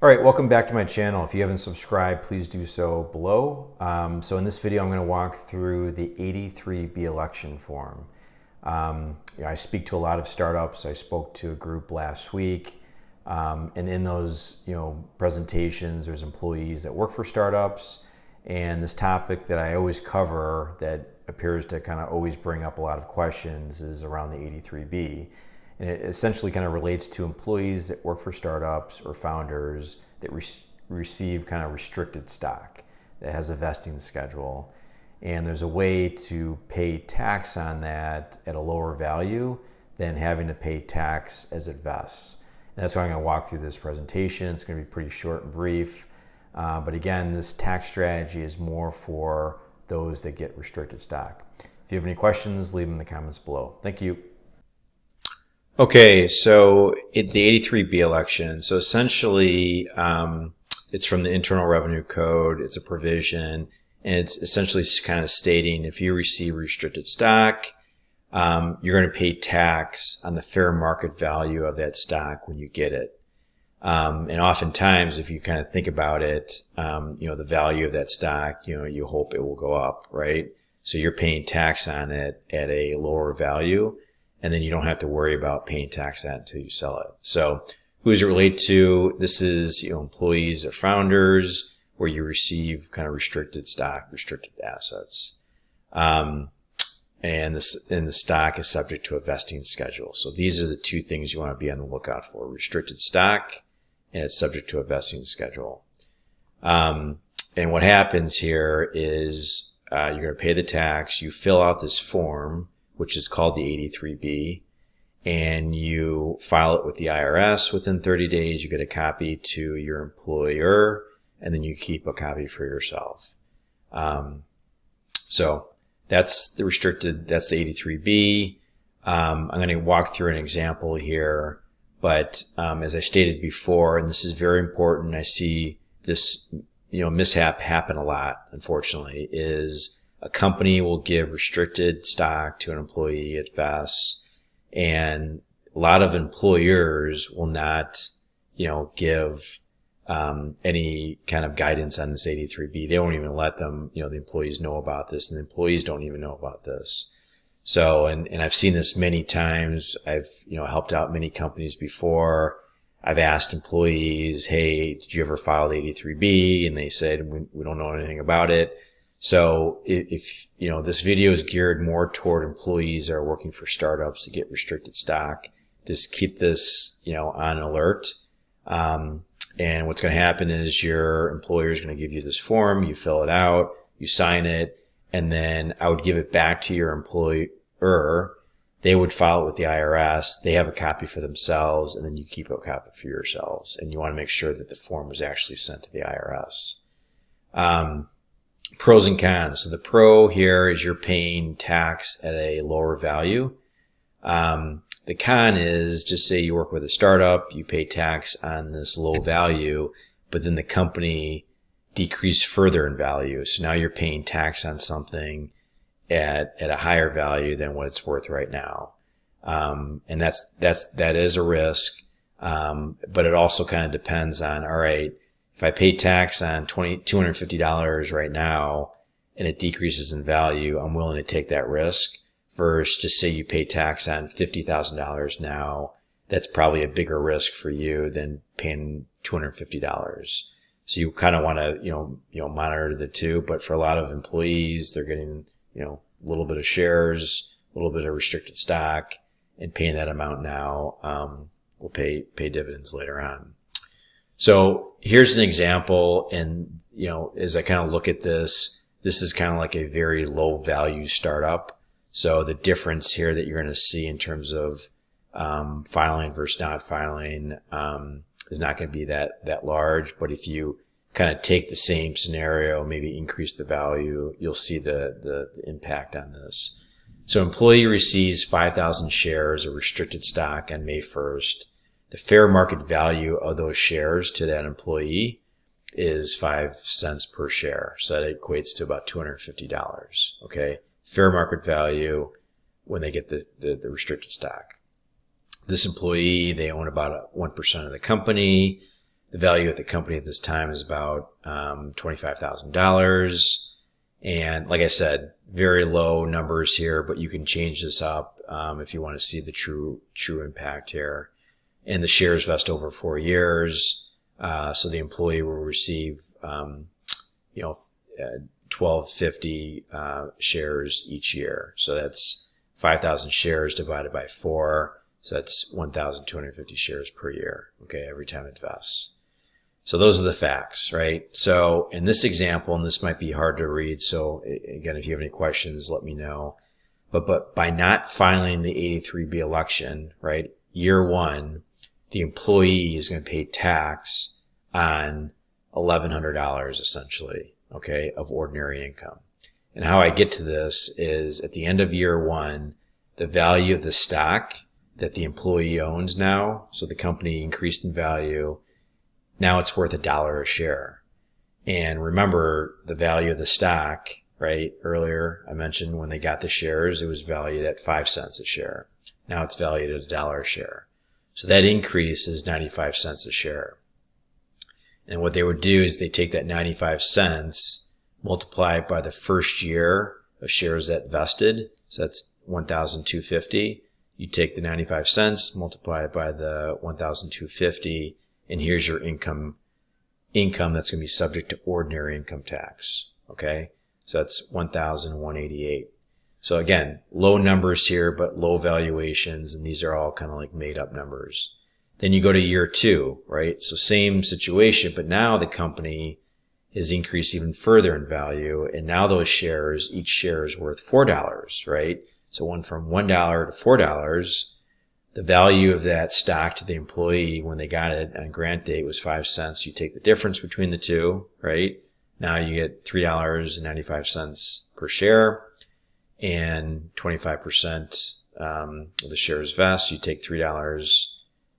All right, welcome back to my channel. If you haven't subscribed, please do so below. So in this video, I'm going to walk through the 83B election form. I speak to a lot of startups. I spoke to a group last week, and in those presentations, there's employees that work for startups, and this topic that I always cover that appears to kind of always bring up a lot of questions is around the 83B. And it essentially kind of relates to employees that work for startups or founders that receive kind of restricted stock that has a vesting schedule. And there's a way to pay tax on that at a lower value than having to pay tax as it vests. And that's why I'm going to walk through this presentation. It's going to be pretty short and brief. But again, this tax strategy is more for those that get restricted stock. If you have any questions, leave them in the comments below. Thank you. Okay, so the 83B election, so essentially it's from the Internal Revenue Code, it's a provision, and it's essentially kind of stating if you receive restricted stock, you're going to pay tax on the fair market value of that stock when you get it. And oftentimes, if you kind of think about it, the value of that stock, you hope it will go up, right? So you're paying tax on it at a lower value, and then you don't have to worry about paying tax on it until you sell it. So who does it relate to? This is, employees or founders where you receive kind of restricted stock, restricted assets. And the stock is subject to a vesting schedule. So these are the two things you want to be on the lookout for: restricted stock, and it's subject to a vesting schedule. And what happens here is you're going to pay the tax. You fill out this form, which is called the 83B, and you file it with the IRS within 30 days. You get a copy to your employer, and then you keep a copy for yourself. So that's the 83B. I'm going to walk through an example here, but as I stated before, and this is very important, I see this mishap happen a lot, unfortunately, is a company will give restricted stock to an employee at vests, and a lot of employers will not, give any kind of guidance on this 83B. They won't even let them, the employees know about this, and the employees don't even know about this. So, and I've seen this many times. I've, helped out many companies before. I've asked employees, hey, did you ever file the 83B? And they said, we don't know anything about it. So if this video is geared more toward employees that are working for startups to get restricted stock, just keep this, on alert. And what's going to happen is your employer is going to give you this form, you fill it out, you sign it, and then I would give it back to your employer. They would file it with the IRS. They have a copy for themselves, and then you keep a copy for yourselves. And you want to make sure that the form was actually sent to the IRS. Pros and cons. So the pro here is you're paying tax at a lower value. The con is, just say you work with a startup, you pay tax on this low value, but then the company decreased further in value. So now you're paying tax on something at a higher value than what it's worth right now. And that is a risk. But it also kind of depends on, all right, if I pay tax on $250 right now and it decreases in value, I'm willing to take that risk. Versus just say you pay tax on $50,000 now, that's probably a bigger risk for you than paying $250. So you kind of want to, monitor the two. But for a lot of employees, they're getting, a little bit of shares, a little bit of restricted stock, and paying that amount now will pay dividends later on. So here's an example, and as I kind of look at this is kind of like a very low value startup. So the difference here that you're going to see in terms of filing versus not filing is not going to be that large. But if you kind of take the same scenario, maybe increase the value, you'll see the impact on this. So employee receives 5,000 shares of restricted stock on May 1st. The fair market value of those shares to that employee is 5 cents per share. So that equates to about $250. Okay. Fair market value when they get the restricted stock. This employee, they own about 1% of the company. The value at the company at this time is about $25,000. And like I said, very low numbers here, but you can change this up if you want to see the true impact here. And the shares vest over 4 years, so the employee will receive 1250 shares each year. So that's 5,000 shares divided by 4. So that's 1,250 shares per year. Okay, every time it vests. So those are the facts, right? So in this example, and this might be hard to read, so again, if you have any questions, let me know. But by not filing the 83B election, right, year one, the employee is going to pay tax on $1,100 essentially, okay, of ordinary income. And how I get to this is at the end of year one, the value of the stock that the employee owns now, so the company increased in value, now it's worth $1 a share. And remember the value of the stock, right? Earlier I mentioned when they got the shares, it was valued at 5 cents a share. Now it's valued at $1 a share. So that increase is 95 cents a share. And what they would do is they take that 95 cents, multiply it by the first year of shares that vested. So that's 1,250. You take the 95 cents, multiply it by the 1,250, and here's your income that's going to be subject to ordinary income tax. Okay, so that's 1,188. So again, low numbers here, but low valuations, and these are all kind of like made up numbers. Then you go to year two, right? So same situation, but now the company is increased even further in value, and now those shares, each share is worth $4, right? So went from $1 to $4. The value of that stock to the employee when they got it on grant date was 5 cents. You take the difference between the two, right? Now you get $3.95 per share, and 25% of the shares vest. You take $3,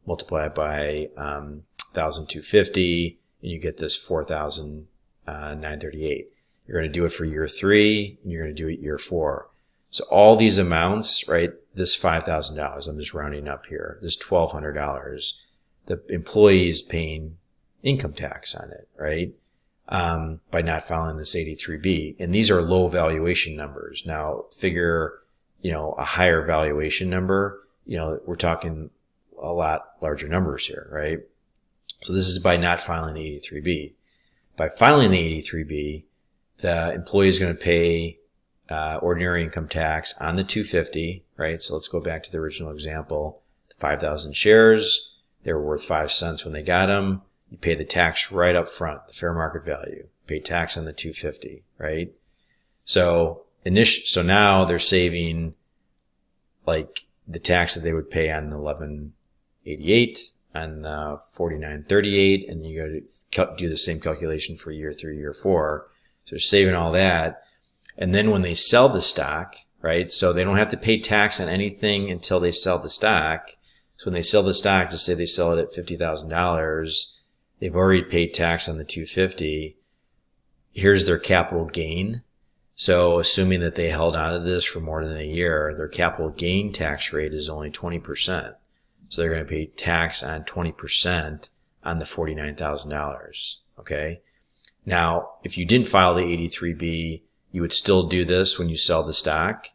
multiply it by 1,250, and you get this 4,938. You're going to do it for year three, and you're going to do it year four. So all these amounts, right, this $5,000, I'm just rounding up here, this $1,200, the employee is paying income tax on it, right, by not filing this 83B. And these are low valuation numbers. Now, figure, a higher valuation number, we're talking a lot larger numbers here, right? So this is by not filing the 83B. By filing the 83B, the employee is going to pay ordinary income tax on the 250, right? So let's go back to the original example. 5,000 shares, they were worth 5 cents when they got them. You pay the tax right up front, the fair market value. Pay tax on the 250, right? So now they're saving like the tax that they would pay on the 1188, on the 4938, and you got to do the same calculation for year 3, year 4. So they're saving all that. And then when they sell the stock, right, so they don't have to pay tax on anything until they sell the stock. So when they sell the stock, just say they sell it at $50,000, they've already paid tax on the 250. Here's their capital gain. So assuming that they held on to this for more than a year, their capital gain tax rate is only 20%. So they're going to pay tax on 20% on the $49,000. Okay. Now, if you didn't file the 83B, you would still do this when you sell the stock,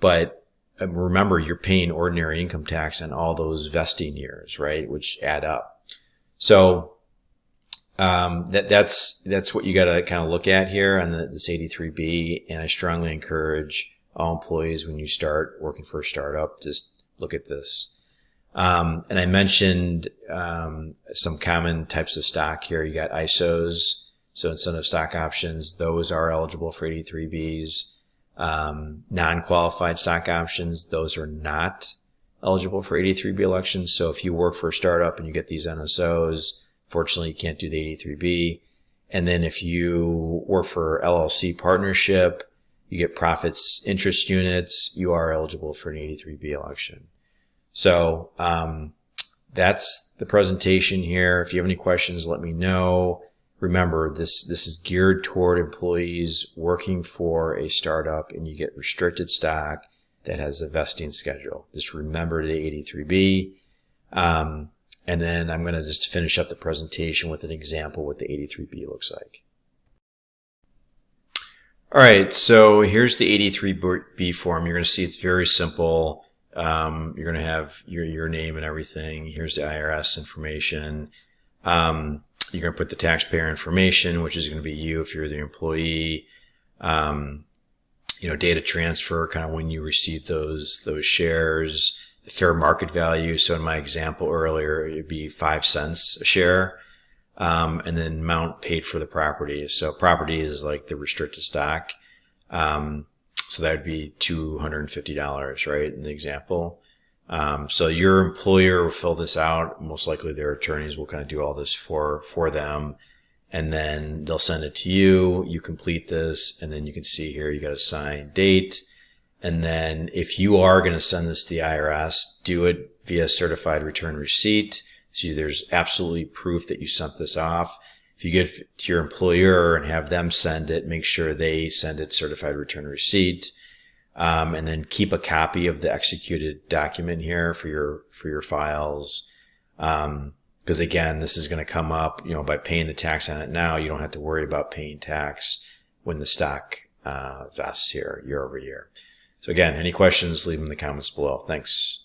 but remember, you're paying ordinary income tax on all those vesting years, right, which add up. So that's what you got to kind of look at here on this 83B, and I strongly encourage all employees when you start working for a startup, just look at this. And I mentioned some common types of stock here. You got ISOs. So incentive stock options, those are eligible for 83Bs. Non-qualified stock options, those are not eligible for 83B elections. So if you work for a startup and you get these NSOs, fortunately you can't do the 83B. And then if you work for LLC partnership, you get profits interest units, you are eligible for an 83B election. So that's the presentation here. If you have any questions, let me know. Remember, this is geared toward employees working for a startup, and you get restricted stock that has a vesting schedule. Just remember the 83B. And then I'm going to just finish up the presentation with an example what the 83B looks like. All right, so here's the 83B form. You're going to see it's very simple. You're going to have your name and everything. Here's the IRS information. You're going to put the taxpayer information, which is going to be you if you're the employee. Data transfer, kind of when you receive those shares, the fair market value. So in my example earlier, it'd be 5 cents a share. And then amount paid for the property. So property is like the restricted stock. So that would be $250, right, in the example. So your employer will fill this out. Most likely their attorneys will kind of do all this for them. And then they'll send it to you. You complete this. And then you can see here, you got to sign date. And then if you are going to send this to the IRS, do it via certified return receipt. So there's absolutely proof that you sent this off. If you get to your employer and have them send it, make sure they send it certified return receipt. And then keep a copy of the executed document here for your files. Because again, this is going to come up, by paying the tax on it now, you don't have to worry about paying tax when the stock vests here year over year. So again, any questions, leave them in the comments below. Thanks.